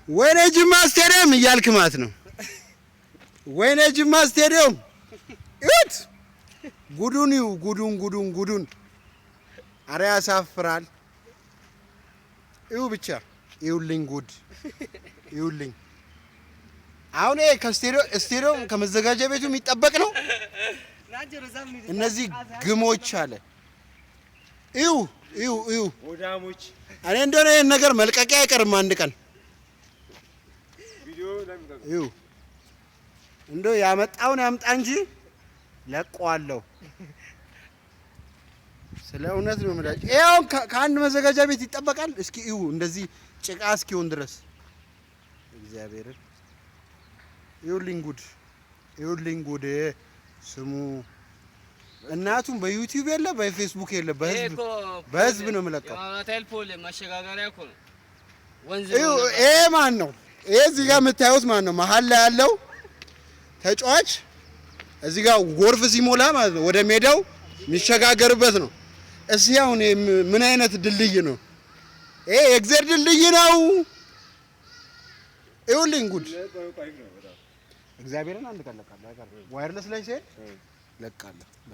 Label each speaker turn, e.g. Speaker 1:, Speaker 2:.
Speaker 1: ወይኔ ጅማ ስቴዲየም እያልክ ማለት ነው። ወይኔ ጅማ ስቴዲየም እት ጉዱን አረ ያሳፍራል። ይው ብቻ ይውልኝ ጉድ ይውልኝ። አሁን ከስቴዲየም ከመዘጋጃ ቤቱ የሚጠበቅ ነው። እነዚህ ግሞች አለ ይው
Speaker 2: ወዳሞች
Speaker 1: እኔ እንደሆነ ይሄን ነገር መልቀቂያ አይቀርም አንድ ቀን
Speaker 2: ቪዲዮ ለምንድነው
Speaker 1: ይው እንደው ያመጣውን ያምጣ እንጂ ለቀዋለሁ። ስለ እውነት ነው ማለት ይሄው ከአንድ መዘጋጃ ቤት ይጠበቃል። እስኪ ይው እንደዚህ ጭቃ እስኪሆን ድረስ እግዚአብሔርን ይውልኝ ጉድ ስሙ እናቱን በዩቲዩብ የለ በፌስቡክ የለ በህዝብ ነው የምለቀው።
Speaker 3: ቴልፖል ማሸጋገሪያ እኮ ነው ወንዝ
Speaker 1: ነው። ይሄ ማን ነው? ይሄ እዚህ ጋር የምታዩት ማን ነው? መሀል ላይ ያለው ተጫዋች እዚህ ጋር ጎርፍ ሲሞላ ማለት ነው ወደ ሜዳው የሚሸጋገርበት ነው። እስኪ አሁን ምን አይነት ድልድይ ነው ይሄ? የእግዜር ድልድይ ነው። ይውልኝ ጉድ እግዚአብሔርን አንድ ቀን ለቃለሁ። ዋየርለስ ላይ ሲሄድ ለቃለሁ።